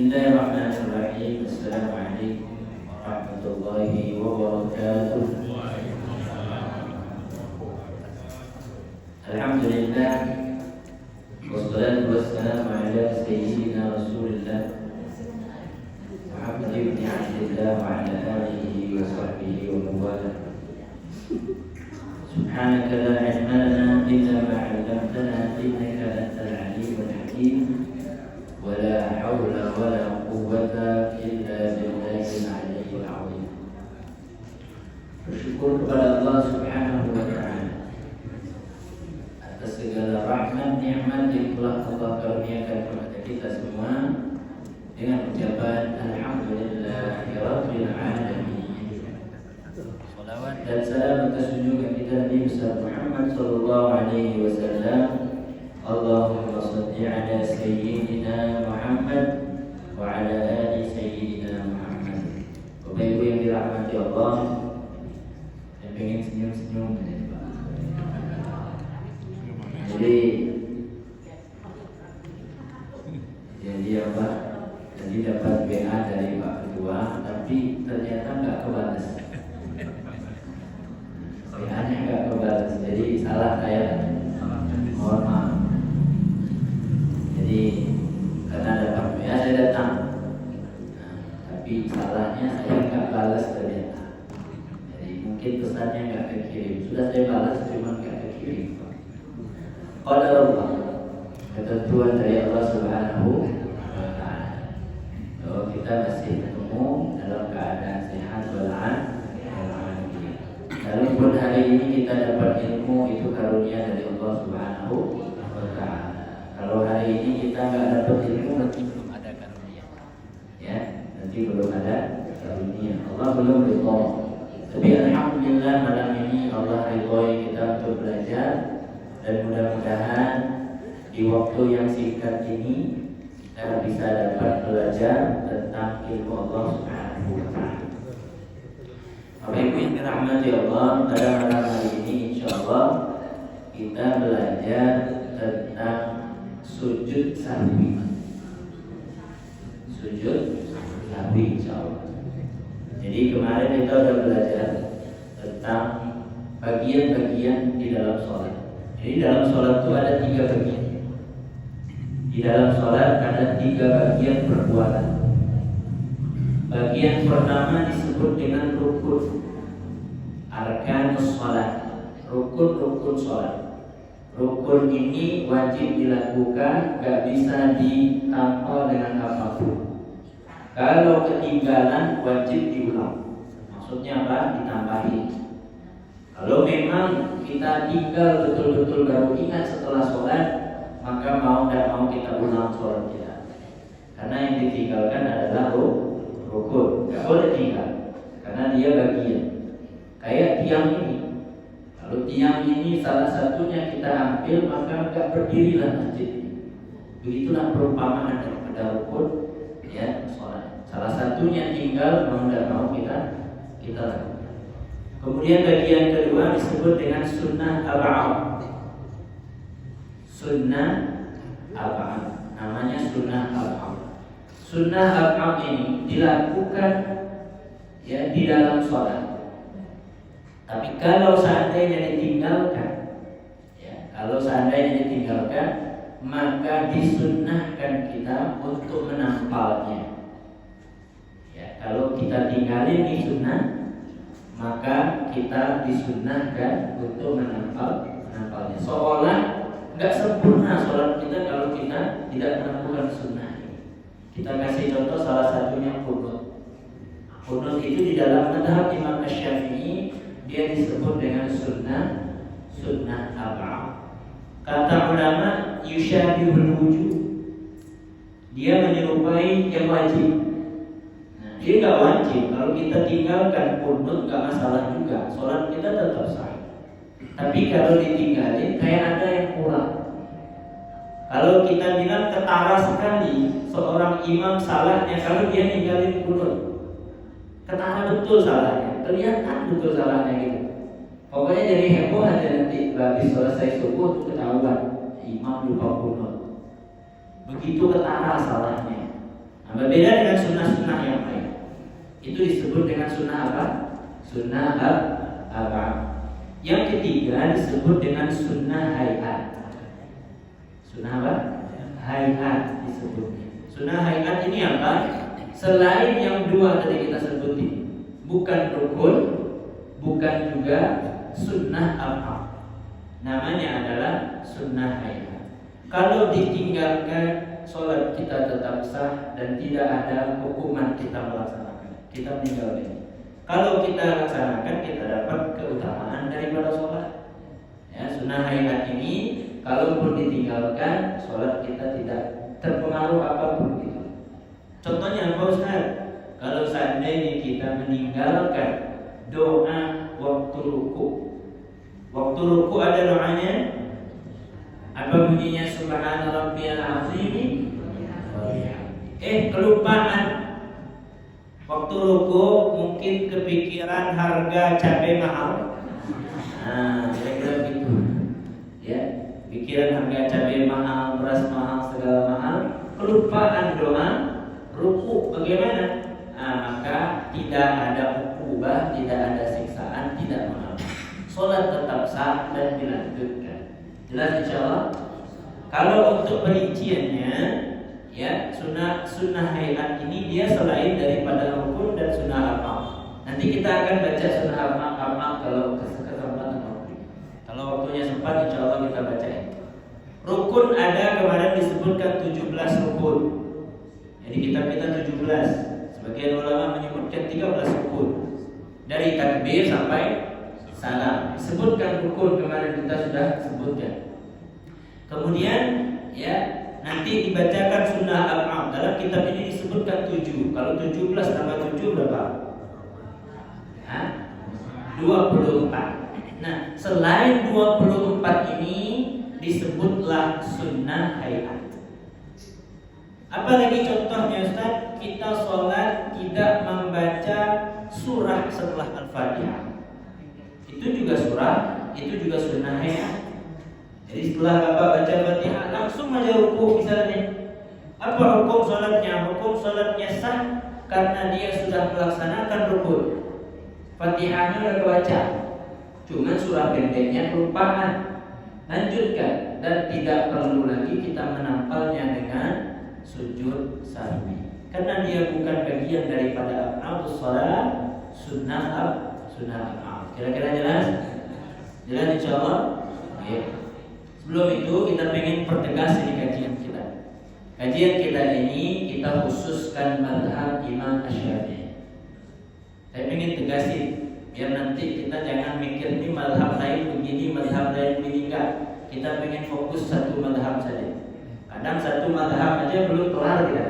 Bismillahirrahmanirrahim. Assalamualaikum warahmatullahi wabarakatuh. Alhamdulillah, wassalatu wassalamu ala sayyidina Rasulillah Muhammad ibn Abdillah wa ala alihi wa sahbihi wa mawala. Subhanaka la ilma lana illa ma 'allamtana innaka antal alimul hakim. ولا حول ولا قوة إلا بالله العلي العظيم. Bersyukur kepada Allah Subhanahu wa Ta'ala atas segala rahmat nikmat yang telah Allah karuniakan kepada kita semua dengan ucapan Alhamdulillahirabbil alamin. Salawat dan salam atas junjungan kita Nabi besar Muhammad sallallahu alaihi wasallam. Allahumma shalli ala sayyidina Muhammad wa ala ali sayyidina Muhammad. Bapak Ibu yang dirahmati Allah, saya pengen senyum-senyum jadi apa? Jadi dapat WA dari Pak Ketua, tapi ternyata nggak kebalas. WA-nya nggak kebalas, jadi salah saya. Mohon maaf. Jadi karena dapat WA saya datang, tapi salahnya saya nggak balas ternyata. Jadi mungkin pesannya nggak kekirim. Sudah saya balas, cuma nggak kekirim. Qala Allah, ketentuan dari Allah Subhanahu wa Ta'ala, bahwa kita masih ketemu dalam keadaan sehat walafiat. Walaupun hari ini kita dapat ilmu, itu karunia dari Allah Subhanahu wa Ta'ala. Kalau hari ini kita nggak dapat ilmu, nanti belum ada karunia. Ya, nanti belum ada karunia. Allah belum ridho. Tapi alhamdulillah malam ini Allah ridhoi kita untuk belajar, dan mudah-mudahan di waktu yang singkat ini kita bisa dapat belajar tentang ilmu Allah Subhanahu wa Ta'ala. Bapak Ibu yang dirahmati Allah, pada malam hari ini insyaallah kita belajar tentang sujud sahwi. Sujud sahwi insyaallah. Jadi kemarin kita sudah belajar tentang bagian-bagian di dalam sholat. Jadi dalam sholat itu ada 3 bagian. Di dalam sholat ada 3 bagian perbuatan. Bagian pertama disebut dengan rukun, arkanus sholat, rukun sholat. Rukun ini wajib dilakukan, gak bisa ditampal dengan apapun. Kalau ketinggalan wajib diulang. Maksudnya apa? Ditambahin. Kalau memang kita tinggal betul-betul baru ingat setelah sholat, maka mau tidak mau kita ulang sholat kita. Karena yang ditinggalkan adalah rukun, gak boleh tinggal, karena dia bagian. Kayak tiang ini. Kalau tiang ini salah satunya kita ambil, maka gak berdirilah masjid. Begitulah perumpamaan daripada rukun, ya, sholat. Salah satunya tinggal, mau tidak mau kita lakukan. Kemudian bagian kedua disebut dengan sunnah ab'ad. Sunnah ab'ad, namanya sunnah ab'ad. Sunnah ab'ad ini dilakukan ya di dalam sholat. Tapi kalau seandainya ditinggalkan, maka disunnahkan kita untuk menampalnya. Ya, kalau kita tinggalin di sunnah, maka kita disunnahkan untuk menampalnya. Seolah nggak sempurna sholat kita kalau kita tidak melakukan sunnah. Kita kasih contoh, salah satunya qunut. Qunut itu di dalam mazhab Imam Asy-Syafi'i dia disebut dengan sunnah ab'ad. Kata ulama yusyabihul wujub, dia menyerupai yang wajib. Nah, dia nggak wajib. Kalau kita tinggalkan qunut nggak masalah juga, sholat kita tetap sah. Tapi kalau ditinggalin kayak ada yang kurang. Kalau kita bilang ketara sekali seorang imam salahnya kalau dia ninggalin qunut, ketara betul salahnya, kelihatan betul salahnya gitu. Pokoknya jadi heboh aja nanti habis selesai subuh itu ketahuan imam lupa qunut. Begitu ketara salahnya. Nah, berbeda dengan sunnah-sunnah yang lain. Itu disebut dengan sunnah apa? Sunnah apa? Yang ketiga disebut dengan sunnah hayat. Sunnah apa? Hayat disebutnya. Sunnah hayat ini apa? Selain yang dua tadi kita sebutin, bukan rukun, bukan juga sunnah apa. Namanya adalah sunnah hayat. Kalau ditinggalkan, sholat kita tetap sah dan tidak ada hukuman kita melaksanakan. Kita meninggalkan. Kalau kita laksanakan, kita dapat keutamaan daripada sholat. Ya, sunnah hayat ini kalaupun ditinggalkan, sholat kita tidak terpengaruh apapun gitu. Contohnya apa Ustaz? Kalau seandainya kita meninggalkan doa waktu ruku. Waktu ruku ada doanya. Apa bunyinya? Subhana rabbiyal azim. Kelupaan. Waktu ruku mungkin kepikiran harga cabai mahal. Nah, kira-kira gitu. Ya, pikiran harga cabai mahal, beras mahal, segala mahal. Kelupaan doa ruku bagaimana? Nah, maka tidak ada ukubah, tidak ada siksaan, tidak mengapa. Sholat tetap sah dan dilanjutkan. Jelas insyaallah. Kalau untuk perinciannya, ya sunnah hayat ini dia selain daripada rukun dan sunnah amal. Nanti kita akan baca sunnah amal kalau kesempatan waktu. Kalau waktunya sempat, insyaallah kita bacain. Rukun ada kemarin disebutkan 17 rukun. Jadi kitab kita 17. Sebagian ulama menyebutkan 13 rukun. Dari takbir sampai salam. Disebutkan rukun kemarin kita sudah sebutkan. Kemudian ya nanti dibacakan sunnah al-am. Dalam kitab ini disebutkan 7. Kalau 17 tambah 7 berapa? 24. Nah, selain 24 ini disebutlah sunnah hayat. Apalagi contohnya Ustaz, kita sholat tidak membaca surah setelah Al-Fatihah. Itu juga surah, itu juga sunnah hayat. Jadi setelah Bapak baca Fatihah langsung aja ruku misalnya. Apa hukum sholatnya? Hukum sholatnya sah karena dia sudah melaksanakan rukun. Fatihahnya sudah kebaca. Cuma surah pendeknya kelupaan. Lanjutkan dan tidak perlu lagi kita menampalnya dengan sujud sahwi. Karena dia bukan bagian daripada af'alus shalah, sunnah al-am. Kira-kira jelas? Jelas insyaallah? Ya. Sebelum itu kita pengen pertegas ini kajian kita. Kajian kita ini kita khususkan mazhab Imam Asy-Syafi'i. Saya pengen tegasin biar nanti kita jangan mikir ini mazhab lain begini, mazhab lain begini, enggak. Kita pengen fokus satu mazhab saja. Kadang satu mazhab aja belum kelar kita.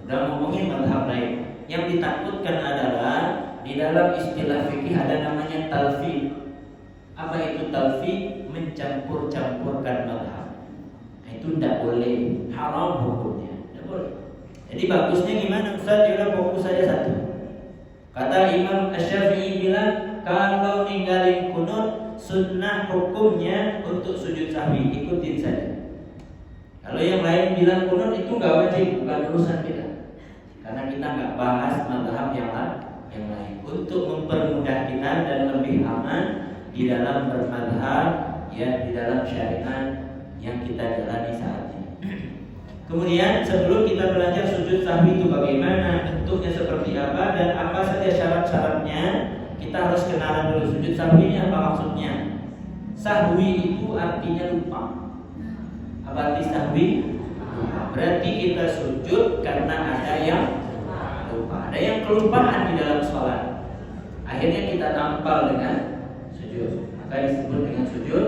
Udah ngomongin mazhab lain. Yang ditakutkan adalah di dalam istilah fikih ada namanya talfid. Apa itu talfid? Mencampur-campurkan mazhab. Nah, itu tidak boleh, haram hukumnya. Tidak boleh. Jadi bagusnya gimana Ustaz? Ya fokus saja satu. Kata Imam Asy-Syafi'i bilang kalau ninggalin kunut sunnah hukumnya untuk sujud sahwi, ikutin saja. Kalau yang lain bilang kunut itu nggak wajib, bukan urusan kita. Karena kita nggak bahas mazhab yang lain. Untuk mempermudah kita dan lebih aman di dalam bermazhab, ya di dalam syariat yang kita jalani saat ini. Kemudian sebelum kita belajar sujud sahwi itu bagaimana, bentuknya seperti apa dan apa saja syarat-syaratnya, kita harus kenalan dulu sujud sahwi ini apa maksudnya. Sahwi itu artinya lupa. Apa arti sahwi? Berarti kita sujud karena ada yang lupa, ada yang kelupaan di dalam sholat. Akhirnya kita tampal dengan sujud. Maka disebut dengan sujud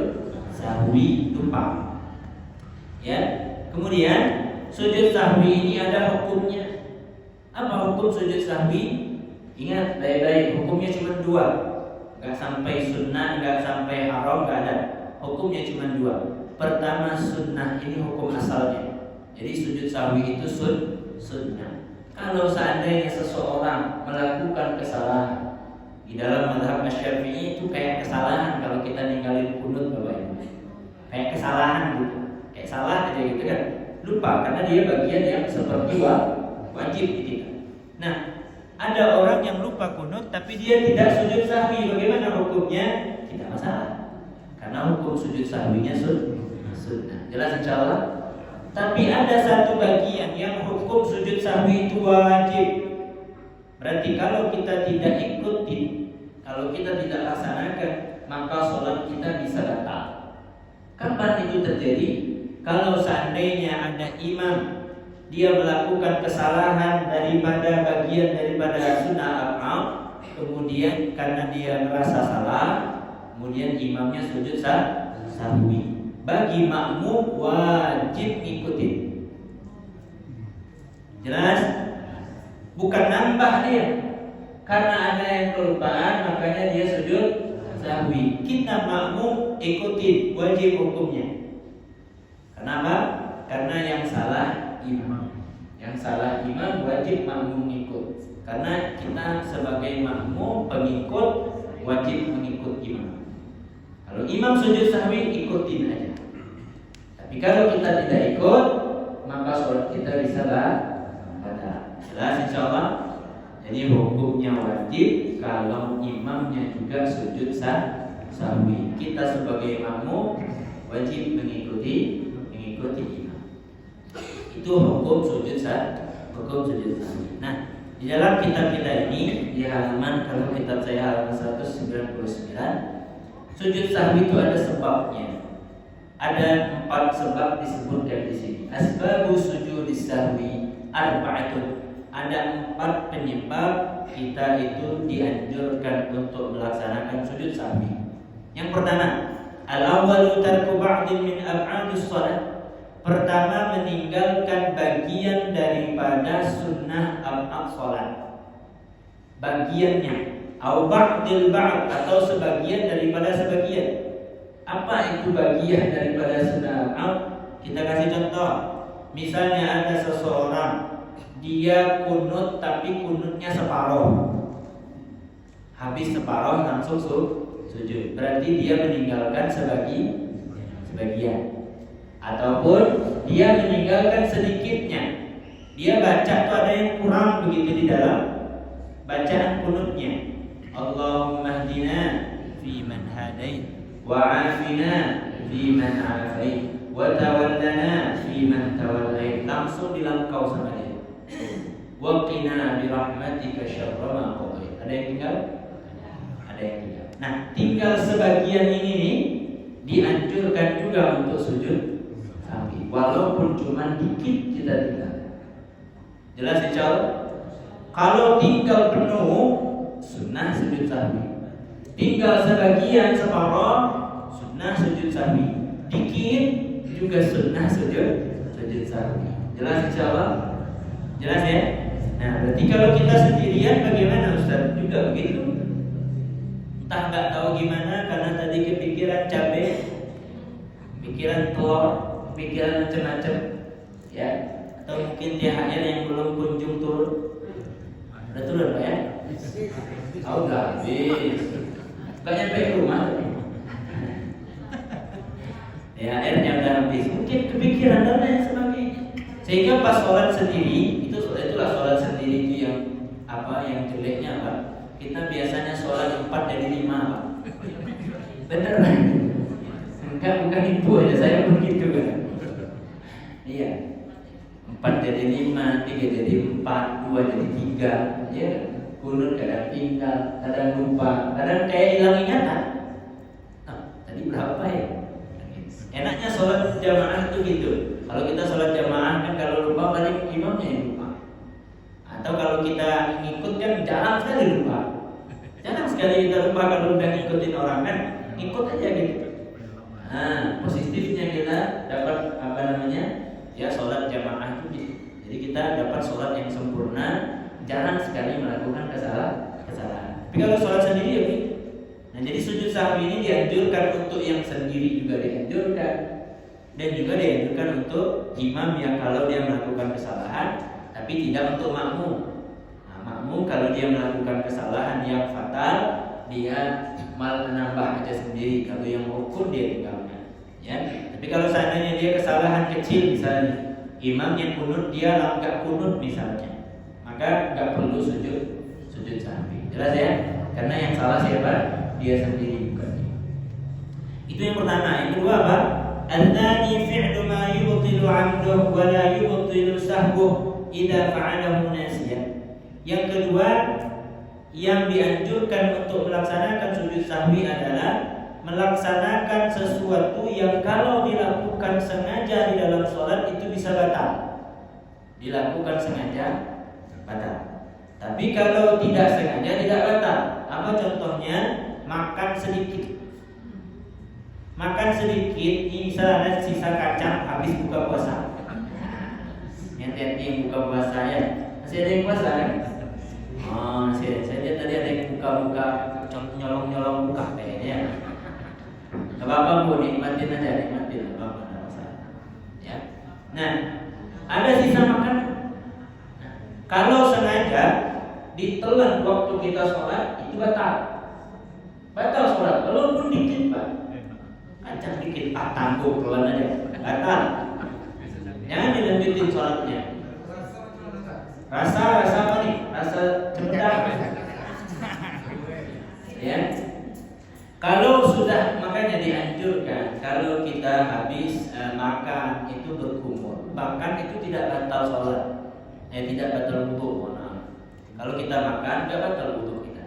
sahwi lupa. Ya. Kemudian sujud sahwi ini ada hukumnya. Apa hukum sujud sahwi? Ingat baik-baik, hukumnya cuma dua. Enggak sampai sunnah, enggak sampai haram, enggak ada. Hukumnya cuma dua. Pertama sunnah, ini hukum asalnya. Jadi sujud sahwi itu sunnah. Kalau seandainya seseorang melakukan kesalahan di dalam mazhab Asy-Syafi'i itu kayak kesalahan kalau kita ninggalin kunut Bapak Ibu. Kayak kesalahan gitu. Kayak salah aja gitu kan. Lupa karena dia bagian yang seperti wajib di kita. Nah, ada orang yang lupa kunut tapi dia tidak sujud sahwi, bagaimana hukumnya? Tidak masalah, karena hukum sujud sahwinya sunnah. Jelas insyaallah. Tapi ada satu bagian yang hukum sujud sahwi itu wajib. Berarti kalau kita tidak ikuti, kalau kita tidak laksanakan, maka sholat kita bisa batal. Kapan itu terjadi? Kalau seandainya ada imam, dia melakukan kesalahan daripada bagian daripada sunnah al-am, kemudian karena dia merasa salah, kemudian imamnya sujud sahwi. Bagi makmum wajib ikutin. Jelas? Bukan nambah dia. Karena ada yang kelupaan, makanya dia sujud sahwi. Kita makmum ikutin, wajib hukumnya. Kenapa? Karena yang salah imam. Yang salah imam wajib makmum ikut. Karena kita sebagai makmum pengikut wajib mengikut imam. Kalau imam sujud sahwi, ikutin aja. Tapi kalau kita tidak ikut, maka sholat kita bisa batal. Jelas insyaallah. Jadi hukumnya wajib kalau imamnya juga sujud sahwi. Kita sebagai makmum wajib mengikuti imam. Itu hukum sujud sahwi. Nah, di dalam kitab kita ini di halaman, kalau kitab saya halaman 199, sujud sahwi itu ada sebabnya. Ada 4 sebab disebutkan di sini. Asbabu sujudis sahwi arba'atun. Ada 4 penyebab kita itu dianjurkan untuk melaksanakan sujud sahwi. Yang pertama, al-awwalu tarku ba'din min ab'adus shalah. Pertama, meninggalkan bagian daripada sunnah ab'ad shalah. Bagiannya, au ba'dil ba'd, atau sebagian daripada sebagian. Apa itu bagian daripada sunnah ab'ad? Kita kasih contoh. Misalnya ada seseorang, dia kunut tapi kunutnya separuh. Habis separuh langsung sujud. Berarti dia meninggalkan sebagian. Ataupun dia meninggalkan sedikitnya. Dia baca tuh ada yang kurang begitu di dalam bacaan kunutnya. Allahumma hdina fi man hadait, wa afina fi man afait, wa tawallana fi man tawallait. Langsung dilangkau sama dia. Wa qina bi rahmatika syarra ma qadait. Ada yang tinggal? Ada yang tinggal. Nah, tinggal sebagian ini nih dianjurkan juga untuk sujud sahwi, walaupun cuma dikit kita tinggal. Jelas insyaallah. Kalau tinggal penuh, sunnah sujud sahwi. Tinggal sebagian separuh, sunnah sujud sahwi. Dikit juga sunnah sujud sahwi. Jelas insyaallah. Jelas ya? Nah, berarti kalau kita sendirian bagaimana Ustaz? Juga begitu. Entah nggak tahu gimana karena tadi kepikiran cabai, pikiran telur, pikiran macam-macam, ya. Atau mungkin THR yang belum kunjung turun. Udah turun Pak ya? Oh, udah habis. Gak nyampe ke rumah. THR-nya udah habis. Mungkin kepikiran dan lain sebagainya. Sehingga pas sholat sendiri, itulah sholat sendiri itu yang yang jeleknya Pak. Kita biasanya sholat 4 dari 5 Pak. Bener kan? Bukan ibu aja, saya begitu kan. Iya. 4 jadi 5, 3 jadi 4, 2 jadi 3. Ya, kunut kadang tinggal, kadang lupa, kadang kayak hilang ingatan. Nah, tadi berapa ya? Enaknya sholat jamaah itu gitu. Kalau kita sholat jamaah kan kalau lupa paling imamnya yang lupa. Atau kalau kita ngikut kan jarang sekali lupa. Jarang sekali kita lupa kalau udah ngikutin orang kan, ikut aja gitu. Nah, positifnya kita dapat ya sholat jamaah itu. Jadi kita dapat sholat yang sempurna, jarang sekali melakukan kesalahan. Tapi kalau sholat sendiri ya gitu. Nah, jadi sujud sahwi ini dianjurkan untuk yang sendiri juga dianjurkan, dan juga dianjurkan untuk imam yang kalau dia melakukan kesalahan, tapi tidak untuk makmum. Nah, makmum kalau dia melakukan kesalahan yang fatal, dia malah menambah aja sendiri. Kalau yang rukun dia tinggalkan. Ya. Tapi kalau seandainya dia kesalahan kecil, misalnya imam yang kunut dia nggak kunut misalnya, maka nggak perlu sujud sahwi. Jelas ya? Karena yang salah siapa? Dia sendiri, bukan dia. Itu yang pertama. Yang kedua apa? Al-thani fi'lu ma yubtilu 'amduhu wa la yubtilu sahbuhu idza fa'alahu nasiyan. Yang kedua, yang dianjurkan untuk melaksanakan sujud sahwi adalah melaksanakan sesuatu yang kalau dilakukan sengaja di dalam sholat itu bisa batal. Dilakukan sengaja batal. Tapi kalau tidak sengaja tidak batal. Apa contohnya? Makan sedikit. Makan sedikit, ini misalnya ada sisa kacang habis buka puasa. Yang yang buka puasa ya, masih ada yang puasa kan? Oh, saya lihat tadi ada yang buka-buka, nyolong buka kayaknya. Gak apa-apa Bu, nikmatin aja, nikmatin, gak apa-apa, gak masalah. Ya. Nah, ada sisa makan. Nah, kalau sengaja ditelan waktu kita sholat itu batal. Batal sholat, walaupun dikit Pak. Kacang dikit, tangguh telan aja, batal. Jangan dilanjutin sholatnya. Rasa apa nih? Rasa cemedang. Ya. Kalau sudah, makanya dianjurkan kalau kita habis makan itu berkumur, bahkan itu tidak batal sholat, tidak batal wudu. Kalau kita makan tidak batal wudu kita.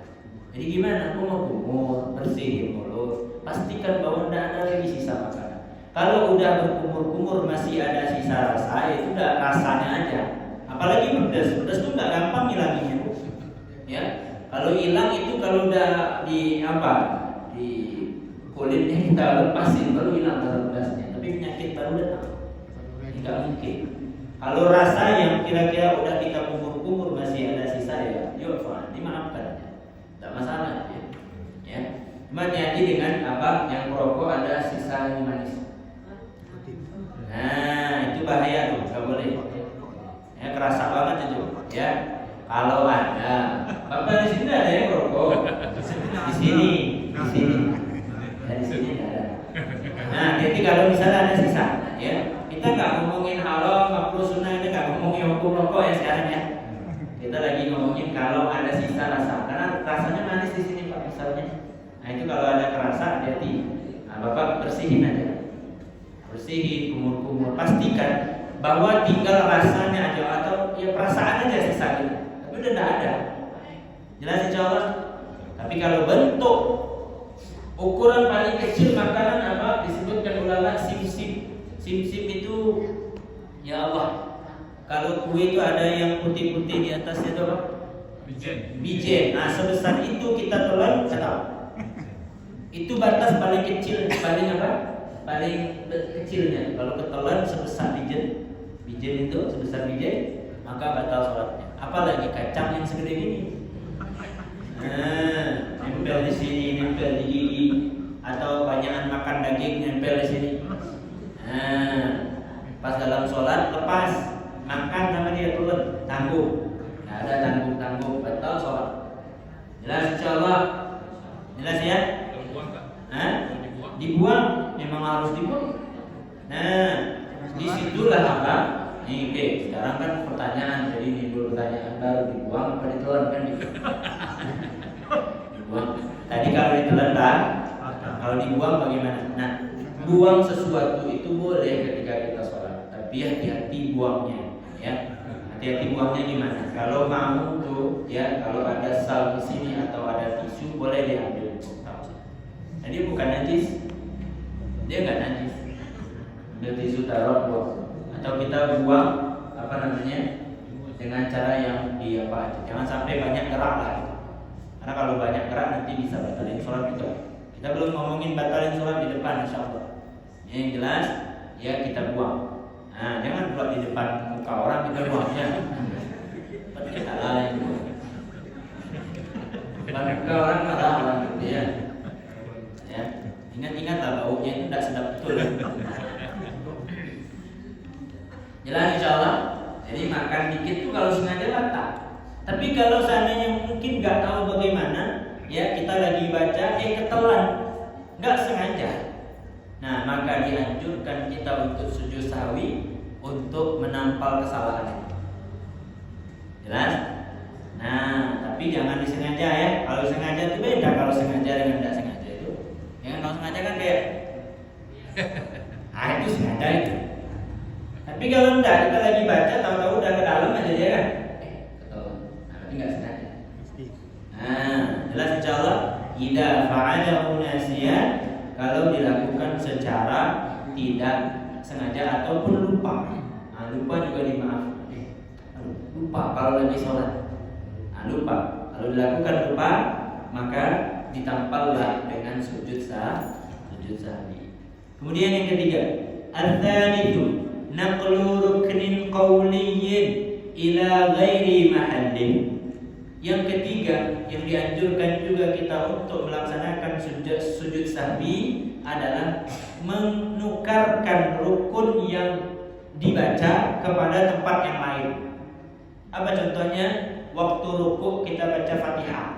Jadi gimana? Aku mau kumur, bersihin mulut, pastikan bahwa tidak ada lagi sisa makanan. Kalau udah berkumur-kumur masih ada sisa rasa, itu udah rasanya aja. Apalagi pedas tuh nggak gampang hilanginnya, ya. Kalau hilang itu kalau udah di kulitnya kita lepasin baru hilang pedasnya. Tapi penyakit baru datang, nggak mungkin. Kalau rasa yang kira-kira udah kita kumur-kumur masih ada sisa ya, yuk dimaafkan aja, nggak masalah ya. Cuma hati-hati dengan yang merokok ada sisa yang manis. Nah itu bahaya tuh, nggak boleh. Ya kerasa banget itu ya. Kalau ada, Bapak di sini ada yang merokok, di sini. Dari sini nggak ada. Nah, jadi kalau misalnya ada sisa, ya kita nggak ngomongin haram, makruh, sunnah, ini nggak ngomongin hukum rokok ya sekarang ya. Kita lagi ngomongin kalau ada sisa rasa, karena rasanya manis di sini Pak misalnya. Nah itu kalau ada kerasa hati-hati. Nah, Bapak bersihin aja, bersihin, kumur-kumur, pastikan bahwa tinggal rasanya aja atau ya perasaan aja sisa gitu. Tapi udah nggak ada. Jelas insyaallah. Tapi kalau bentuk ukuran paling kecil makanan apa disebutkan ulama simsim. Simsim itu ya Allah. Kalau kue itu ada yang putih-putih di atasnya itu apa? Bijen. Nah sebesar itu kita telan tahu. Itu batas paling kecil, paling apa? Paling kecilnya. Kalau ketelan sebesar bijen itu sebesar bijen maka batal sholatnya. Apalagi kacang yang segede ini. Nah, nempel di sini, nempel di gigi, atau banyakan makan daging nempel di sini. Nah, pas dalam sholat lepas, makan sama dia turun, tangguh. Nggak ada tangguh, batal sholat. Jelas insyaallah. Jelas ya? Dibuang, memang harus dibuang. Nah, disitulah apa? Nih, oke. Sekarang kan pertanyaan, jadi ini dulu pertanyaan baru, dibuang apa ditelan kan? Dibuang. Tadi kalau ditelan tak? Kalau dibuang bagaimana? Nah, buang sesuatu itu boleh ketika kita sholat, tapi hati-hati buangnya, ya. Hati-hati buangnya gimana? Kalau mau tuh, ya, kalau ada sal di sini atau ada tisu boleh diambil. Jadi bukan najis, dia nggak najis. Ambil tisu taruh buang, atau kita buang dengan cara yang jangan sampai banyak gerak lah. Karena kalau banyak gerak nanti bisa batalin sholat juga. Kita belum ngomongin batalin sholat di depan, insyaallah. Yang jelas, ya kita buang. Nah, jangan pula di depan muka orang kita buangnya. Pasti salah itu. Depan muka orang malah orang dia. Ya, ingat-ingatlah baunya itu tidak sedap betul. Jelas insyaallah. Jadi makan dikit tuh kalau sengaja batal. Tapi kalau seandainya mungkin nggak tahu bagaimana, ya kita lagi baca, ketelan, nggak sengaja. Nah maka dianjurkan kita untuk sujud sahwi untuk menampal kesalahan itu. Jelas? Tapi jangan disengaja ya. Kalau sengaja itu beda, kalau sengaja dengan tidak sengaja itu. Ya kalau sengaja kan kayak itu sengaja itu. Tapi kalau enggak, kita lagi baca tahu-tahu udah ke dalam aja dia kan. Ketahuan. Tapi enggak sengaja. Jelas insyaallah idza fa'alahu nasiyan, kalau dilakukan secara tidak sengaja ataupun lupa. Lupa juga dimaafkan. Lupa kalau lagi sholat. Lupa. Kalau dilakukan lupa, maka ditampallah dengan sujud sahwi. Kemudian yang ketiga, ats-tsanitsu naqlu ruknin qawliyyin ila ghairi mahallin. Yang ketiga yang dianjurkan juga kita untuk melaksanakan sujud sahwi adalah menukarkan rukun yang dibaca kepada tempat yang lain. Apa contohnya? Waktu rukuk kita baca Fatihah.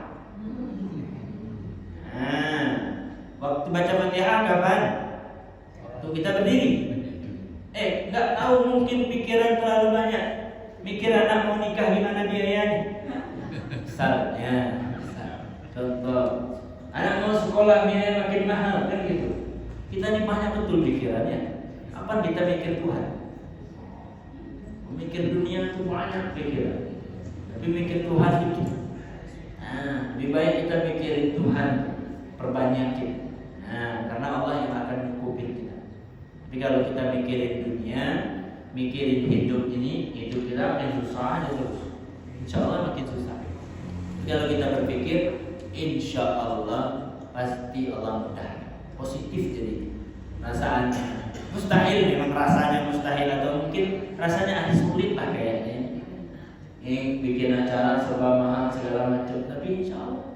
Waktu baca Fatihah kapan? Waktu kita berdiri. Nggak tahu, mungkin pikiran terlalu banyak. Mikir anak mau nikah gimana biayanya. Misalnya, contoh, anak mau sekolah biaya makin mahal kan gitu. Kita ini banyak betul pikirannya. Apa kita mikir Tuhan? Mikir dunia itu banyak pikiran. Tapi mikir Tuhan itu. Lebih baik kita mikirin Tuhan, perbanyakin. Karena Allah yang akan mencukupin kita. Tapi kalau kita mikirin dunia, mikirin hidup ini, hidup kita makin susah aja terus. Insya Allah makin susah. Kalau kita berpikir, insya Allah pasti Allah mudah. Positif jadi perasaan mustahil, memang rasanya mustahil atau mungkin rasanya sulit lah kayaknya. Ini bikin acara serba mahal segala macam, tapi insya Allah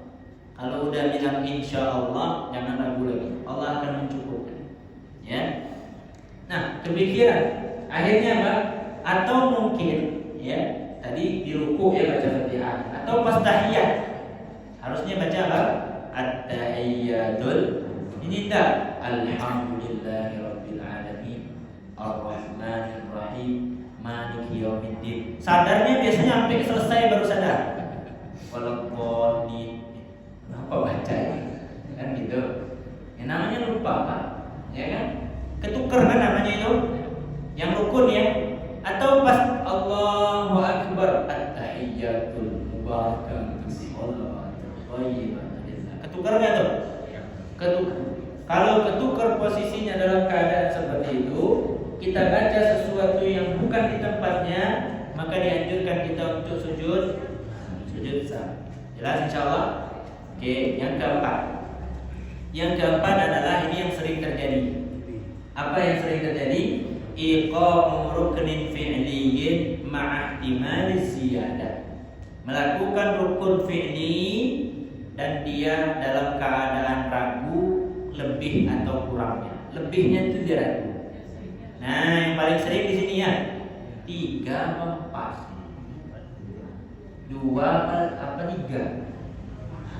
kalau udah bilang insya Allah jangan ragu lagi, Allah akan mencukupkan. Ya. Nah, kepikiran akhirnya apa? Atau mungkin ya tadi di ruku ya baca Fatihah, atau pas tahiyat harusnya baca apa? At-tahiyyatul, ini tak alhamdulillahirabbil alamin arrahmanir rahim maliki yaumiddin. Sadarnya biasanya sampai selesai baru sadar. Walaupun apa baca ini kan gitu. Yang namanya lupa Pak, ya kan? Ketuker kan namanya itu. Yang rukun ya. Atau pas Allahu Akbar at-tahiyyatul mubarakatuh sholawatul thayyibah. Ketukar enggak tuh? Ketukar. Kalau ketukar posisinya dalam keadaan seperti itu, kita baca sesuatu yang bukan di tempatnya, maka dianjurkan kita untuk sujud sahwi. Jelas insyaallah? Oke, yang keempat. Yang keempat adalah ini yang sering terjadi. Apa yang sering terjadi? Iqamu ruknin fi'liyyin ma'ihtimali ziyadah. Melakukan rukun fi'li dan dia dalam keadaan ragu lebih atau kurangnya. Lebihnya itu dia ragu. Nah, yang paling sering di sini ya 3 apa 4? 2 apa 3?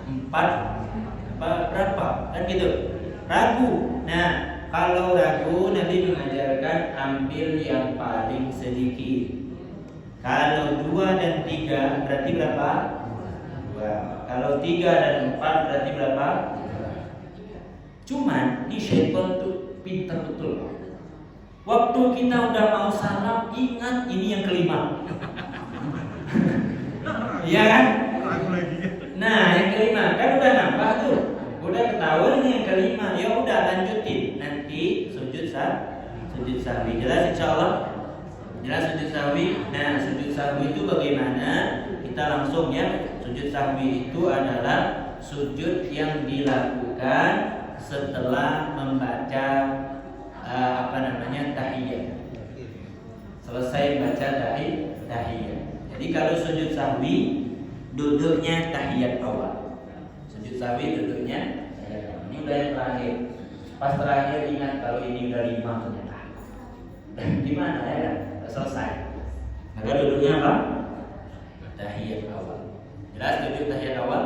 4 apa berapa? Kan gitu. Ragu. Nah, kalau ragu Nabi mengajarkan ambil yang paling sedikit. Kalau 2 dan 3 berarti berapa? 2. Kalau 3 dan 4 berarti berapa? Cuman di syaitan tuh pintar betul. Waktu kita udah mau salam, ingat ini yang kelima. Iya kan? Nah, yang kelima kan udah nambah tuh. Udah ketahuan ini yang kelima. Ya udah lanjutin. Nanti sujud sahwi. Jelas insyaallah? Jelas sujud sahwi. Nah, sujud sahwi itu bagaimana? Kita langsung ya. Sujud sahwi itu adalah sujud yang dilakukan setelah membaca tahiyat. Selesai baca tahiyat. Jadi kalau sujud sahwi duduknya tahiyat awal. Sujud sahwi duduknya ini udah yang terakhir. Pas terakhir ingat kalau ini udah 5 ternyata. Gimana ya kan? Selesai. Maka duduknya apa? Tahiyat awal. Jelas duduk tahiyat awal.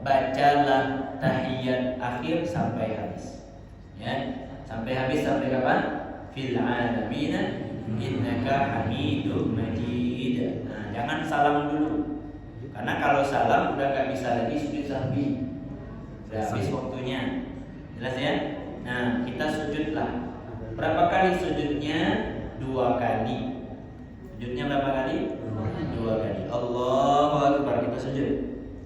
Bacalah tahiyat akhir sampai habis. Ya, sampai habis sampai kapan? Fil alamin innaka hamidum majid. Nah, jangan salam dulu. Karena kalau salam udah nggak bisa lagi sujud sahwi, udah habis waktunya. Jelas ya? Nah, kita sujudlah. Berapa kali sujudnya? 2 kali. Sujudnya berapa kali? 2 kali. Allahu Akbar, kita sujud.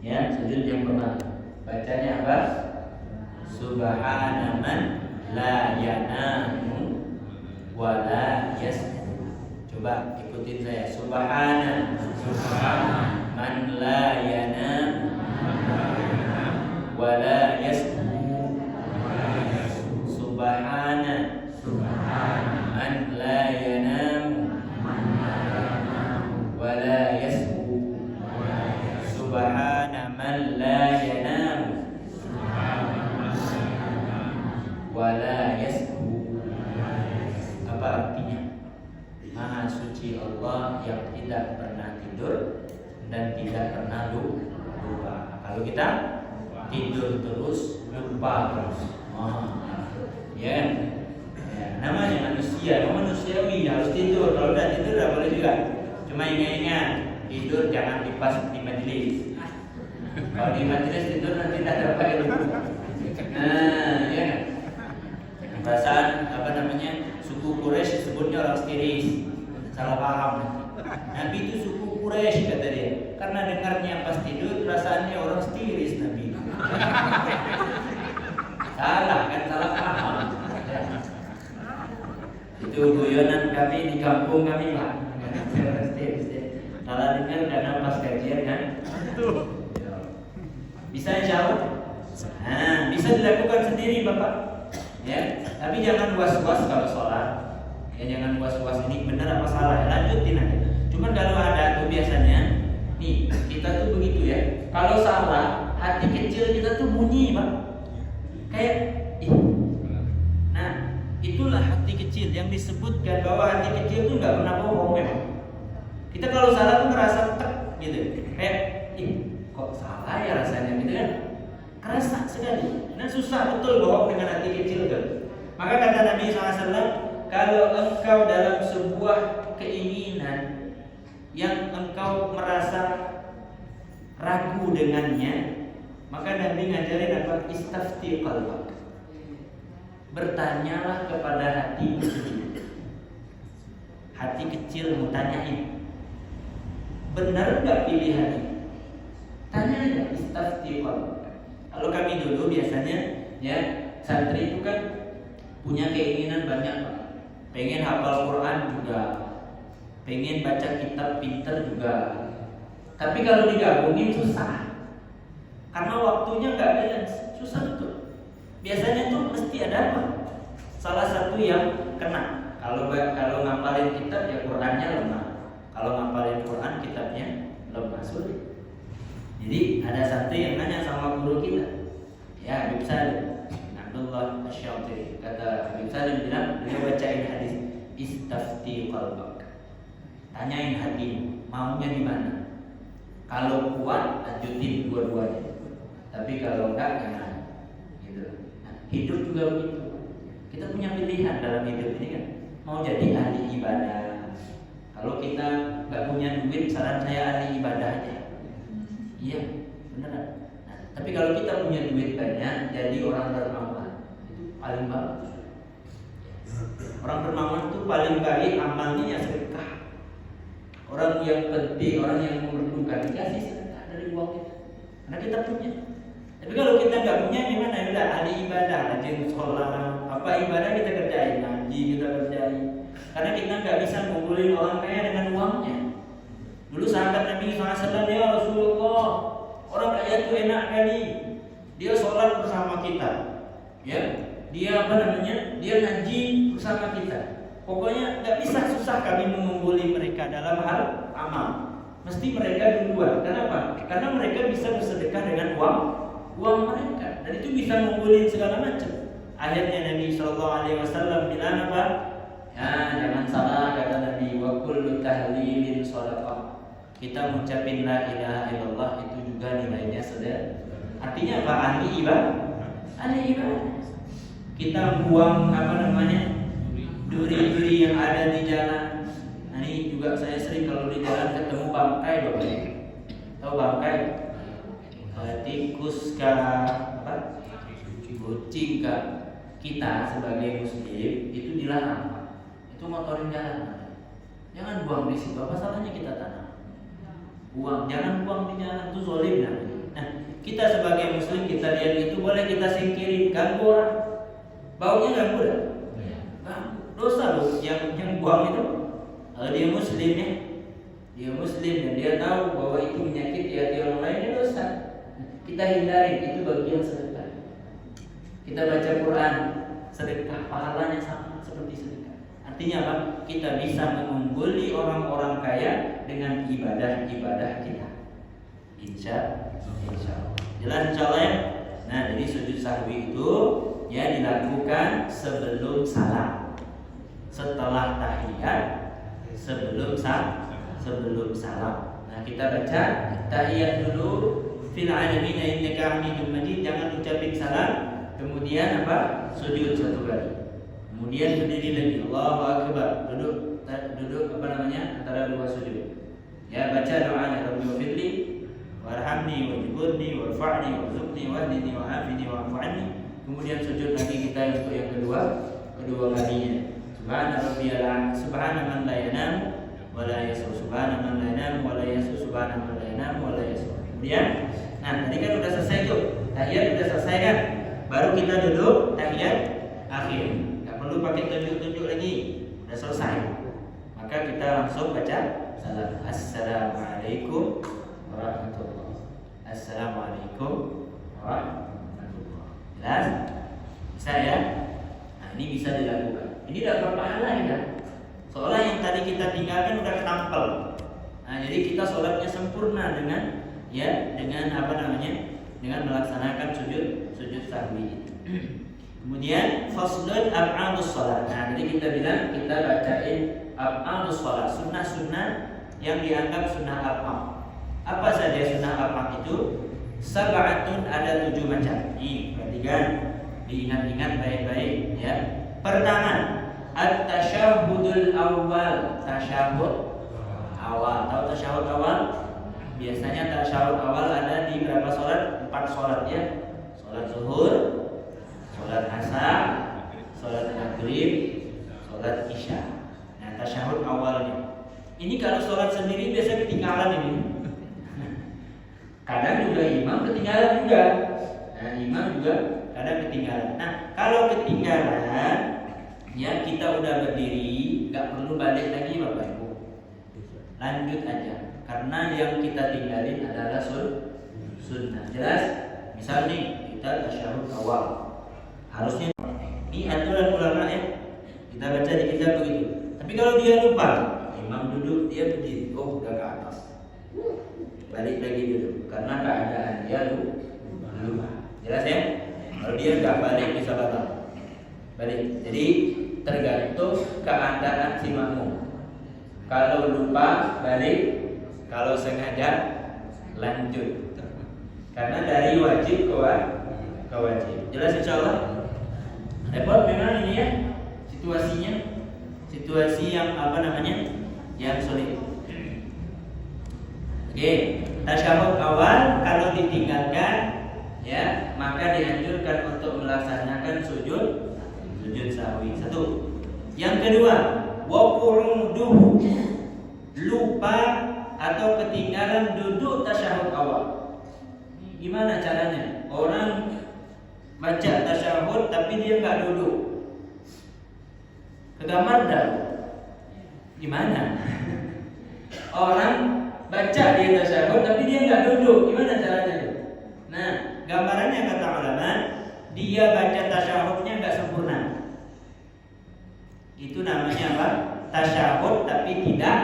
Ya, sujud yang pertama. Bacanya apa? Subhana man la yanamu wa la yasmu. Coba ikutin saya. Subhana man la yanamu wa la yasmu. Subhana man la yanamu wa la yasmu. Subhana man la yanamu wa la yasmu. Apa artinya? Maha suci Allah yang tidak pernah tidur dan tidak pernah lupa. Kalau kita tidur terus, lupa terus. Ya, namanya manusia, manusiawi harus tidur. Kalau udah tidur tidak boleh juga. Cuma ingat tidur jangan pas di majelis. Kalau di majelis tidur nanti tidak dapat ilmu. Ya. Perasaan suku Quraisy sebutnya orang stiris, salah paham. Nabi itu suku Quraisy kata dia, karena dengarnya pas tidur perasaannya orang stiris Nabi. Salah kan, salah paham. Itu guyonan kami di kampung kami lah. Salah dengar karena pas kajian kan. Bisa jawab. Nah, bisa dilakukan sendiri Bapak. Ya, tapi jangan was-was kalau sholat. Ya, jangan was-was ini benar apa salah. Lanjutin aja. Cuman kalau ada tuh biasanya, nih kita tuh begitu ya. Kalau salah, hati kecil kita tuh bunyi, Pak. Kayak, nah, itulah hati kecil yang disebutkan bahwa hati kecil tuh nggak pernah bohong memang. Kita kalau salah tuh ngerasa tek gitu. Kayak, kok salah ya rasanya gitu kan? Kerasa sekali. Nah, susah betul bohong dengan hati kecil kan. Maka kata Nabi SAW, kalau engkau dalam sebuah keinginan yang engkau merasa ragu dengannya, maka Nabi ngajarin apa? Istafti qalbak. Bertanyalah kepada hati kecil. Hati kecil mau tanyain, benar nggak pilihan ini? Tanya aja, istafti qalbak. Kalau kami dulu biasanya ya santri itu kan punya keinginan banyak, Pak. Pengen hafal Quran juga, pengen baca kitab pinter juga. Tapi kalau digabungin susah, karena waktunya nggak balance, susah betul. Biasanya tuh mesti ada apa? Salah satu yang kena. Kalau ngapalin kitab ya Qurannya lemah. Kalau ngapalin Quran kitabnya lemah, sulit. Jadi ada santri yang nanya sama guru kita, ya Habib Salim Abdullah Asy-Syatiri. Kata Habib Salim bilang, beliau bacain hadis istafti qalbak. Tanyain hatimu, maunya di mana? Kalau kuat lanjutin dua-duanya. Tapi kalau enggak jangan. Gitu. Nah, hidup juga begitu. Kita punya pilihan dalam hidup ini kan. Mau jadi ahli ibadah. Kalau kita nggak punya duit, saran saya ahli ibadah aja. Iya, beneran. Nah, tapi kalau kita punya duit banyak, jadi orang dermawan itu paling bagus. Orang dermawan itu paling baik amalnya ya sedekah. Orang yang penting, orang yang memerlukan dikasih sedekah dari uang kita, karena kita punya. Tapi kalau kita nggak punya, gimana? Ya udah ahli ibadah, rajin sholat, apa ibadah kita kerjain, ngaji kita kerjain. Karena kita nggak bisa ngumpulin orang kaya dengan uangnya. Dulu sahabat Nabi SAW, ya Rasulullah, orang kaya itu enak kali. Dia sholat bersama kita, ya. Dia dia ngaji bersama kita. Pokoknya nggak bisa, susah kami mengumpuli mereka dalam hal amal. Mesti mereka duluan. Kenapa? Karena mereka bisa bersedekah dengan uang mereka, dan itu bisa mengumpulin segala macam. Akhirnya Nabi SAW bilang apa? Ya, jangan salah kata Nabi, wa kullu tahlilin shadaqah. Kita mengucapin la ilaha illallah itu juga nilainya sedekah. Artinya apa? Ahli ibadah. Kita buang duri-duri yang ada di jalan. Nah, ini juga saya sering kalau di jalan ketemu bangkai, Bapak. Tahu bangkai? Tikus kah, apa? Kucing kah? Kita sebagai muslim itu dilarang. Itu ngotorin jalan. Jangan buang di situ. Apa salahnya kita tanam? Jangan buang di jalan, itu zalim namanya. Nah, kita sebagai muslim kita lihat itu boleh kita singkirin, ganggu orang. Baunya ganggu dah. Dosa loh yang buang itu. Kalau dia muslim ya, dia muslim dan dia tahu bahwa itu menyakiti hati orang lain, dia dosa. Kita hindari, itu bagian sedekah. Kita baca Quran, sedekah, pahalanya sama seperti sedekah. Artinya apa? Kita bisa mengungguli orang-orang kaya dengan ibadah-ibadah kita. Insya Allah. Jelas insya Allah ya. Nah, jadi sujud sahwi itu ya dilakukan sebelum salam, setelah tahiyat, sebelum salam. Nah, kita baca tahiyat dulu, fil alamin innaka hamidum majid, jangan ucapin salam, kemudian apa? Sujud satu kali. Kemudian berdiri lagi, Allahu akbar, duduk apa namanya? Antara dua sujud. Ya, baca doanya, Rabbi wafirli warhamni wajburni warfa'ni warzuqni wahdini wa'afini wa'fu anni. Kemudian sujud lagi kita untuk yang kedua kalinya. Subhana rabbiyal subhana man la yanam wa la yasu, subhana man la yanam wa la yasu, subhana man la yanam wa la yasu. Kemudian, nah tadi kan udah selesai tuh, tahiyat udah selesai kan? Baru kita duduk tahiyat akhir. Enggak perlu pakai tunjuk-tunjuk lagi. Udah selesai. Maka kita langsung baca salam. Assalamualaikum warahmatullahi. Assalamualaikum warahmatullahi. Jelas? Bisa ya? Nah, ini bisa dilakukan. Ini dapat pahala ya. Seolah yang tadi kita tinggalkan udah ketampel. Nah, jadi kita sholatnya sempurna dengan apa namanya? Dengan melaksanakan sujud sahwi. Kemudian faslun af'alus shalah. Nah, jadi kita bilang kita bacain af'alus shalah, sunnah-sunnah yang dianggap sunnah af'al. Apa saja sunnah af'al itu? Sab'atun, ada 7 macam. Nih, perhatikan, diingat-ingat baik-baik ya. Pertama, at-tasyahhudul awal, tasyahud awal. Tahu tasyahud awal? Biasanya tasyahud awal ada di berapa sholat? 4 sholat ya. Sholat zuhur, sholat asar, sholat maghrib, sholat isya. Nah, tasyahud awalnya. Ini kalau sholat sendiri biasa ketinggalan ini. Kadang juga imam ketinggalan juga. Nah, imam juga kadang ketinggalan. Nah, kalau ketinggalan, ya kita udah berdiri, nggak perlu balik lagi Bapak Ibu. Lanjut aja. Karena yang kita tinggalin adalah sunnah. Jelas? Misal nih, kita tasyahud awal. Harusnya ini aturan ulama ya. Kita baca di kitab begitu. Tapi kalau dia lupa, imam duduk, dia berdiri. Oh, udah ke atas. Balik lagi dulu. Karena keadaan dia lupa. Jelas ya? Kalau dia nggak balik bisa batal. Balik. Jadi tergantung keadaan si makmum. Kalau lupa balik, kalau sengaja lanjut. Karena dari wajib ke wajib. Jelas insyaallah? Repot memang ini ya situasinya. Situasi yang apa namanya? Yang sulit. Oke, tasyahud awal kalau ditinggalkan ya, maka dianjurkan untuk melaksanakan sujud sahwi. 1. Yang kedua, waqu'uduhu, lupa atau ketinggalan duduk tasyahud awal. Gimana caranya? Orang baca tasyahud tapi dia nggak duduk. Ke kamar dah. Gimana? Orang baca dia tasyahud tapi dia nggak duduk. Gimana caranya? Nah, gambarannya kata ulama, dia baca tasyahudnya nggak sempurna. Itu namanya apa? Tasyahud tapi tidak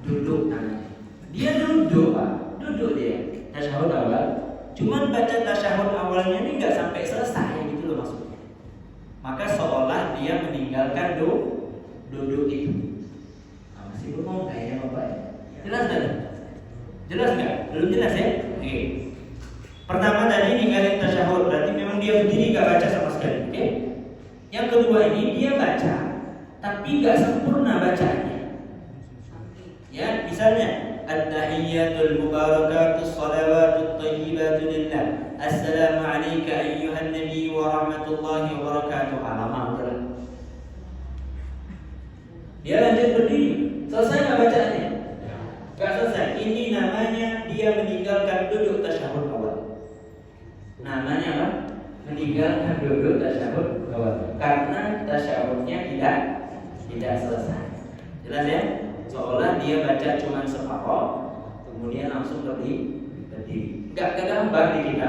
duduk namanya. Dia duduk, Pak. Duduk dia. Tasyahud awal. Cuman baca tasyahud awalnya ini nggak sampai selesai gitu loh maksudnya. Maka seolah dia meninggalkan duduk itu. Nah, masih belum kayaknya Bapak ya. Jelas nggak? Jelas nggak? Belum jelas ya? Oke. Pertama tadi ninggalin tasyahud, berarti memang dia berdiri nggak baca sama sekali. Oke? Yang kedua ini dia baca, tapi nggak sempurna bacanya. Ya, misalnya At-tahiyyatul mubarakatus salawatut thayyibatu lillah. Assalamu alayka ayyuhan nabiy wa rahmatullahi wa barakatuh. Lama udah. Dia lanjut berdiri. Selesai nggak bacaannya? Nggak selesai. Ini namanya dia meninggalkan duduk tasyahud awal. Namanya apa? Meninggalkan duduk tasyahud awal. Karena tasyahudnya tidak selesai. Jelas ya? Seolah dia baca cuma separuh, kemudian langsung berdiri. Nggak kegambar di kita.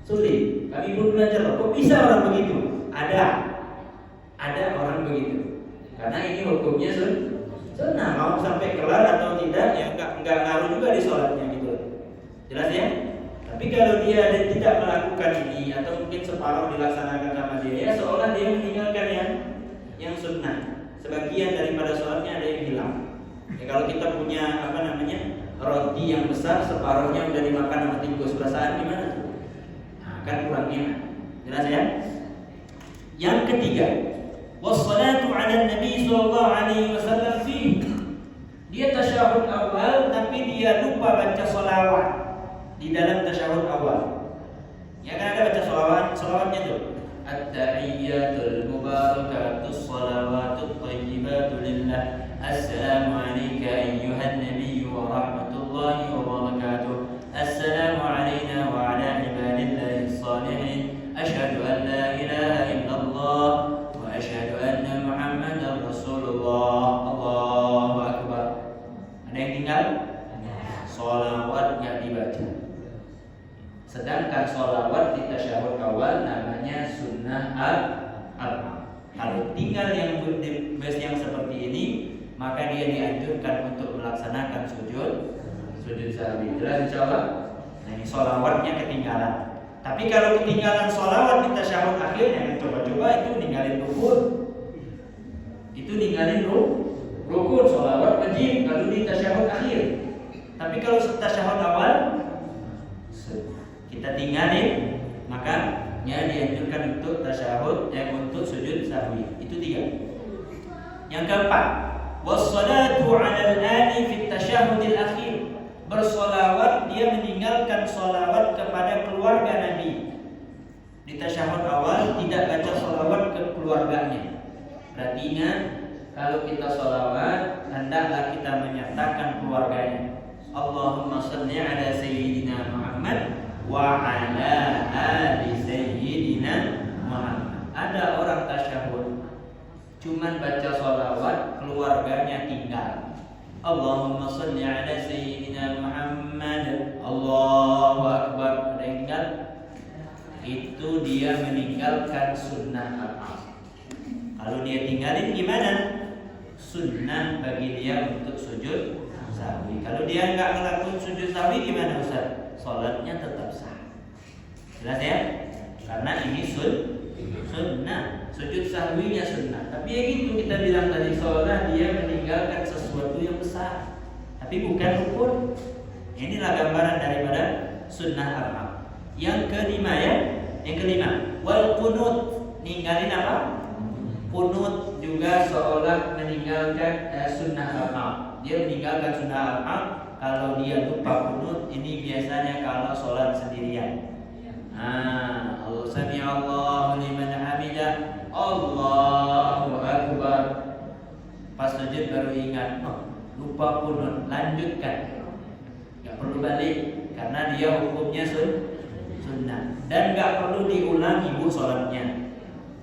Sulit. Kami pun belajar. Kok bisa orang begitu? Ada orang begitu. Karena ini hukumnya sunnah. Mau sampai kelar atau tidak, ya nggak ngaruh juga di sholatnya gitu. Jelas ya? Tapi kalau dia tidak melakukan ini atau mungkin separuh dilaksanakan sama dia, ya seolah dia meninggalkan yang sunnah. Sebagian daripada sholatnya ada yang hilang. Ya, kalau kita punya roti yang besar, separuhnya udah dimakan sama tikus, perasaan gimana? Nah, kan kurang enak. Jelas ya? Yang ketiga, wassalatu ala nabi sallallahu alaihi wasallam fi. Dia tasyahud awal tapi dia lupa baca sholawat di dalam tasyahud awal. Ya kan ada baca sholawatnya tuh. At-tahiyyatul mubarakatus salawatut thayyibatu lillah. Assalamu alayka ayyuhan nabiy wa rahmatullahi wa barakatuh. Assalamu alayna wa ala ibadillahi shalihin. Asyhadu an la ilaha illallah wa asyhadu anna Muhammadar Rasulullah. Allahu akbar. Ada yang tinggal? Sholawat nggak dibaca. Sedangkan sholawat di tasyahud awal namanya sunnah al-arba. Kalau tinggal yang seperti ini, maka dia dianjurkan untuk melaksanakan sujud sahwi. Jelas insyaallah. Nah, ini sholawatnya ketinggalan. Tapi kalau ketinggalan sholawat di tasyahud akhir, yang coba-coba itu ninggalin rukun. Itu ninggalin rukun, sholawat wajib kalau di tasyahud akhir. Tapi kalau tasyahud awal kita tinggalin, maka dianjurkan untuk tasyahud untuk sujud sahwi. Itu 3. Yang keempat, wassalatu 'alal ali fi tasyahudil akhir. Bersolawat, dia meninggalkan solawat kepada keluarga Nabi. Di tasyahud awal tidak baca solawat ke keluarganya. Berarti ingat, kalau kita solawat, hendaklah kita menyertakan keluarganya. Allahumma shalli ala sayyidina Muhammad wa ala ali sayyidina Muhammad. Ada orang tasyahud cuman baca sholawat, keluarganya tinggal. Allahumma shalli ala sayyidina Muhammad. Allahu akbar. Ada yang tinggal? Itu dia meninggalkan sunnah al-asr. Kalau dia tinggalin gimana? Sunnah bagi dia untuk sujud sahwi. Kalau dia nggak ngelakuin sujud sahwi gimana Ustaz? Salatnya tetap sah. Jelas ya? Karena ini sunnah. Sujud sahwinya sunnah. Tapi ya gitu, kita bilang tadi seolah dia meninggalkan sesuatu yang besar, tapi bukan rukun. Inilah gambaran daripada sunnah al-am. Yang kelima, wal qunut. Ninggalin apa? Qunut juga seolah meninggalkan sunnah al-am. Dia meninggalkan sunnah al-am. Kalau dia lupa qunut, ini biasanya kalau sholat sendirian. Sami Allahu liman hamidah. Allahu akbar. Pas sujud baru ingat, lupa qunut, lanjutkan. Enggak perlu balik karena dia hukumnya sunnah. Dan enggak perlu diulang ibu sholatnya.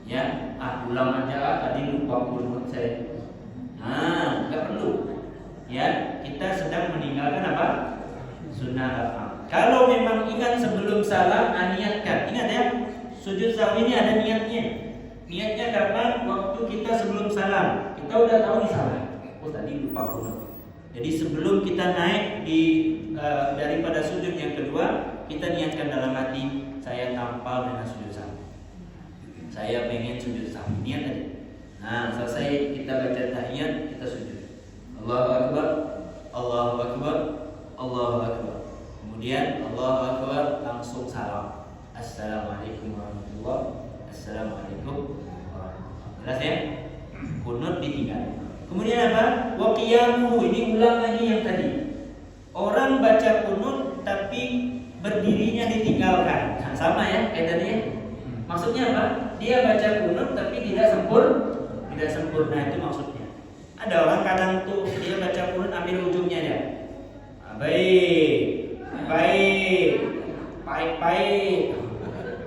Ya, ulang aja tadi lupa qunut saya. Enggak perlu. Ya, kita sedang meninggalkan apa? Sunnah al-am. Kalau memang ingat sebelum salam, niatkan. Ingat ya, sujud sahwi ini ada niatnya. Niatnya kapan? Waktu kita sebelum salam. Kita udah tahu nih salam. Tadi lupa qunut. Jadi sebelum kita naik daripada sujud yang kedua, kita niatkan dalam hati, saya tampal dengan sujud sahwi. Saya pengen sujud sahwi. Niat tadi. Selesai kita baca tahiyat, kita sujud. Allahu akbar, Allahu akbar, Allahu akbar. Kemudian Allahu akbar, langsung salam. Assalamualaikum warahmatullahi wabarakatuh. Assalamualaikum warahmatullahi wabarakatuh. Jelas ya? Qunut ditinggal. Kemudian apa? Wa qiyamuhu. Ini ulang lagi yang tadi. sama ya kaitannya. Maksudnya apa? Dia baca kunut tapi tidak sempurna itu maksudnya. Ada orang kadang tuh dia baca kunut ambil ujungnya dia. Baik.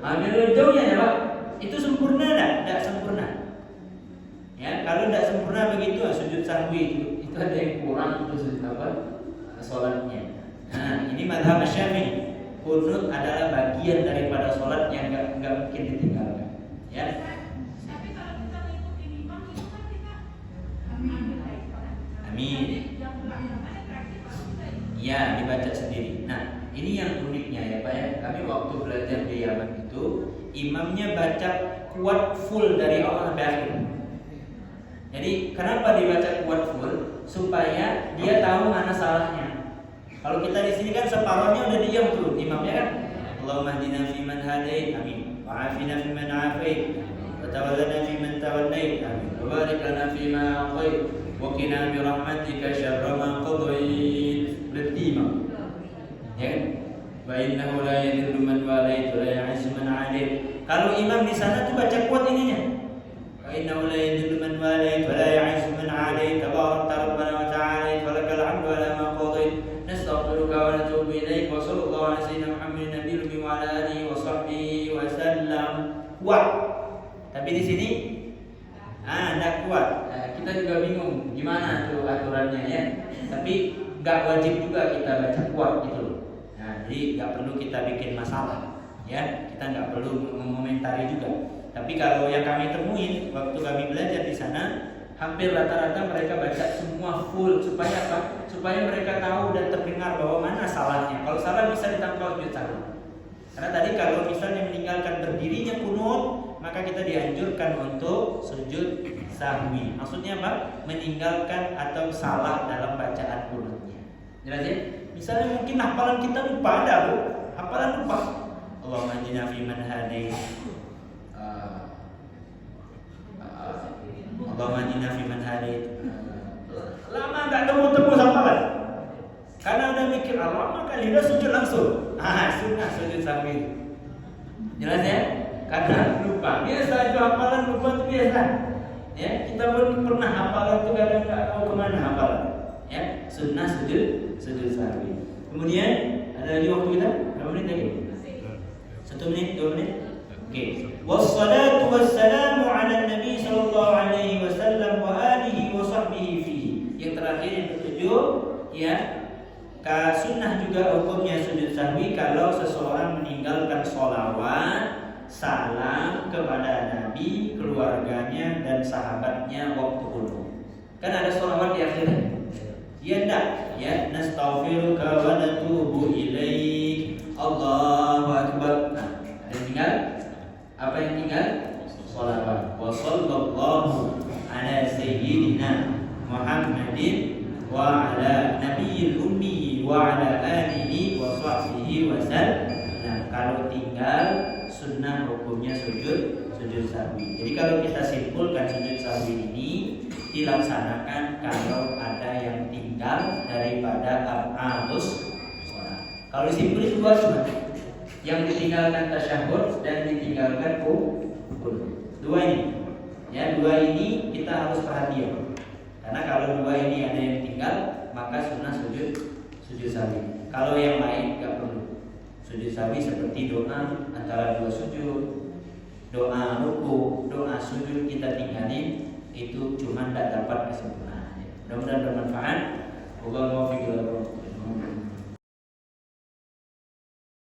Ambil ujungnya ya Pak. Itu sempurna tidak sempurna. Ya, kalau tidak sempurna begitu sujud sahwi itu ada yang kurang itu salatnya. Nah, ini mazhab Syafi'i. Kunut adalah bagian daripada salat yang enggak mungkin ditinggalkan. Ya. Amin. Ya, dibaca sendiri. Nah, ini yang uniknya ya Pak ya. Kami waktu belajar di Yaman itu, imamnya baca kuat full dari awal sampai akhir. Jadi kenapa dibaca kuat full? Supaya dia tahu mana salahnya. Kalau kita di sini kan separuhnya udah diam tuh imamnya kan. Allahumma hdina fi man hadait, amin. Wa afina fi man afait, wa tawallana fi man tawallait, amin. Wa barik lana fi ma a'tait, wa qina bi rahmatika syarra ma qadait. Imam. Ya. Wa innahu la yadhillu man walait wa la ya'izzu man 'adait. Kalau imam di sana tuh baca kuat ininya. Innahu la yadhillu man walait wa la ya'izzu man 'adait tabarakta rabbana wa ta'ala falakal 'hamdu 'ala ma qadait nastaghfiruka wa natubu ilaik wa sallallahu ala sayyidina Muhammadin nabiyil ummi wa ala alihi wa sahbihi wa sallam. Kuat. Tapi di sini enggak kuat. Kita juga bingung gimana tuh aturannya ya. Tapi enggak wajib juga kita baca kuat gitu loh. Nah, jadi enggak perlu kita bikin masalah ya. Kita enggak perlu mengomentari juga. Tapi kalau yang kami temuin waktu kami belajar di sana, hampir rata-rata mereka baca semua full supaya apa? Supaya mereka tahu dan terdengar bahwa mana salahnya. Kalau salah bisa ditambah sujud sahwi. Karena tadi kalau misalnya meninggalkan berdirinya kunut, maka kita dianjurkan untuk sujud sahwi. Maksudnya apa? Meninggalkan atau salah dalam bacaan kunutnya. Jelas ya? Misalnya mungkin hafalan kita lupa ada, Bu. Hafalan lupa. Allahumma hdina fi man hadait. Allahumma hdina fi man hadait. Lama enggak temu hafalan. Karena udah mikir lama kali udah sujud langsung. Sunnah sujud sahwi. Jelas ya? Karena lupa. Biasa itu hafalan lupa itu biasa. Ya, kita pun pernah hafalan itu kadang enggak tahu kemana hafalan. Ya, sunnah sujud sahwi. Kemudian ada lagi waktu kita? Berapa menit lagi? 1 menit, 2 menit? Oke. Wassalatu wassalamu ala nabi sallallahu alaihi wasallam wa alihi wa sahbihi fihi. Yang terakhir yang ketujuh ya, sunnah juga hukumnya sujud sahwi kalau seseorang meninggalkan sholawat salam kepada Nabi, keluarganya dan sahabatnya waktu dulu. Kan ada sholawat di akhirnya. Ya enggak? Ya, nastaghfiruka wa natubu ilaik. Allahu akbar. Nah, ada yang tinggal? Apa yang tinggal? Sholawat. Wa sallallahu ala sayyidina Muhammadin wa ala nabiyil ummi wa ala alihi wa sahbihi wa sallam. Nah, kalau tinggal sunnah hukumnya sujud sahwi. Jadi kalau kita simpulkan sujud sahwi ini dilaksanakan kalau ada yang tinggal daripada af'alus sholat. Kalau disimpulkan dua cuma yang ditinggalkan tasyahud dan ditinggalkan qul. Dua ini. Ya, dua ini kita harus perhatian. Karena kalau dua ini ada yang tinggal, maka sunnah sujud sahwi. Kalau yang lain enggak perlu. Sujud sahwi seperti doa antara dua sujud, doa ruku, doa sujud kita tinggalin, itu cuma tidak dapat kesempurnaan. Mudah-mudahan bermanfaat.